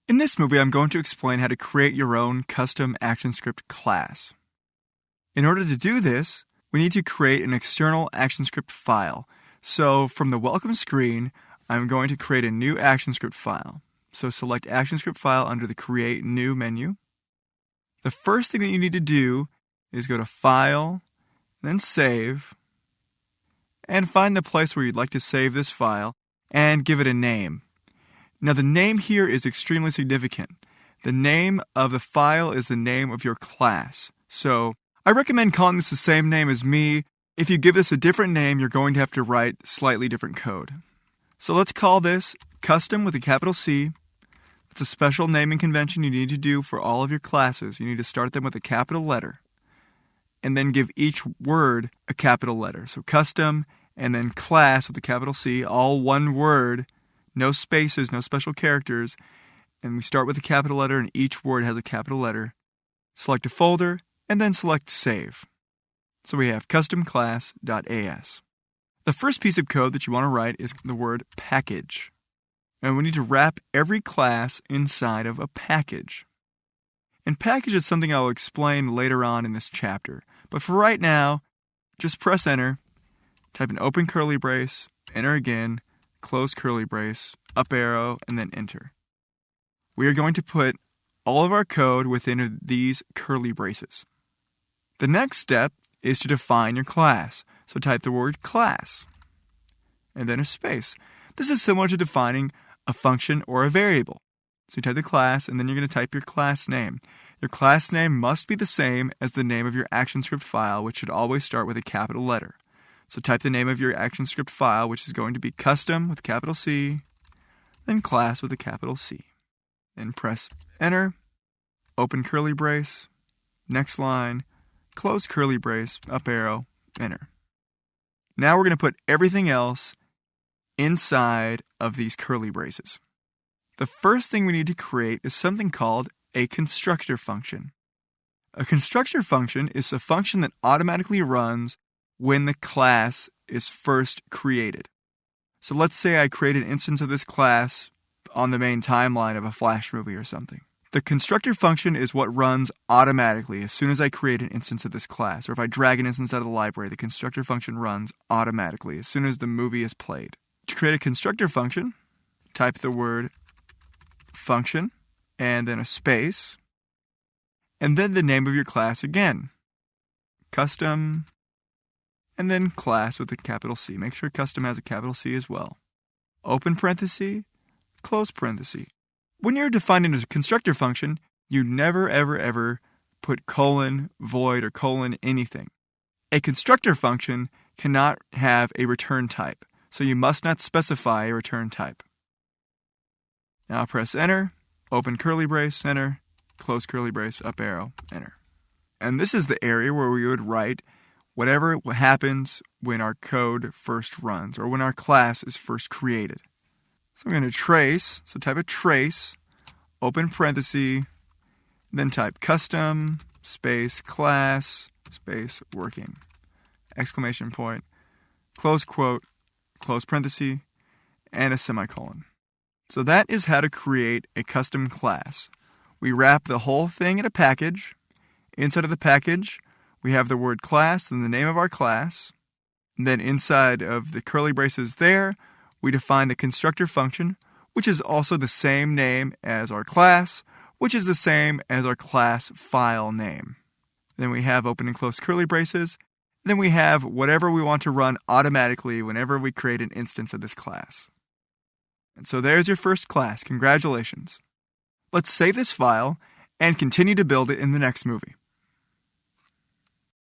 In this movie, I'm going to explain how to create your own custom ActionScript class. In order to do this, we need to create an external ActionScript file. So from the welcome screen, I'm going to create a new ActionScript file. So select ActionScript file under the Create New menu. The first thing that you need to do is go to File, then Save, and find the place where you'd like to save this file and give it a name. Now the name here is extremely significant. The name of the file is the name of your class. So I recommend calling this the same name as me. If you give this a different name, you're going to have to write slightly different code. So let's call this Custom with a capital C. It's a special naming convention you need to do for all of your classes. You need to start them with a capital letter and then give each word a capital letter. So Custom and then Class with a capital C, all one word, no spaces, no special characters. And we start with a capital letter and each word has a capital letter. Select a folder and then select Save. So we have customclass.as. The first piece of code that you want to write is the word package. And we need to wrap every class inside of a package. And package is something I'll explain later on in this chapter. But for right now, just press enter, type an open curly brace, enter again, close curly brace, up arrow, and then enter. We are going to put all of our code within these curly braces. The next step is to define your class. So type the word class, and then a space. This is similar to defining a function or a variable. So you type the class, and then you're going to type your class name. Your class name must be the same as the name of your ActionScript file, which should always start with a capital letter. So type the name of your ActionScript file, which is going to be custom with a capital C, then class with a capital C. Then press enter, open curly brace, next line, close curly brace, up arrow, enter. Now we're going to put everything else inside of these curly braces. The first thing we need to create is something called a constructor function. A constructor function is a function that automatically runs when the class is first created. So let's say I create an instance of this class on the main timeline of a Flash movie or something. The constructor function is what runs automatically as soon as I create an instance of this class. Or if I drag an instance out of the library, the constructor function runs automatically as soon as the movie is played. To create a constructor function, type the word function and then a space, and then the name of your class again. Custom, and then class with a capital C. Make sure custom has a capital C as well. Open parenthesis, close parenthesis. When you're defining a constructor function, you never, ever put colon, void, or colon anything. A constructor function cannot have a return type, so you must not specify a return type. Now press enter, open curly brace, enter, close curly brace, up arrow, enter. And this is the area where we would write whatever happens when our code first runs, or when our class is first created. So I'm going to trace, so type a trace, open parenthesis, then type custom, space, class, space, working, exclamation point, close quote, close parenthesis, and a semicolon. So that is how to create a custom class. We wrap the whole thing in a package. Inside of the package, we have the word class and the name of our class. And then inside of the curly braces there, we define the constructor function, which is also the same name as our class, which is the same as our class file name. Then we have open and close curly braces. Then we have whatever we want to run automatically whenever we create an instance of this class. And so there's your first class. Congratulations. Let's save this file and continue to build it in the next movie.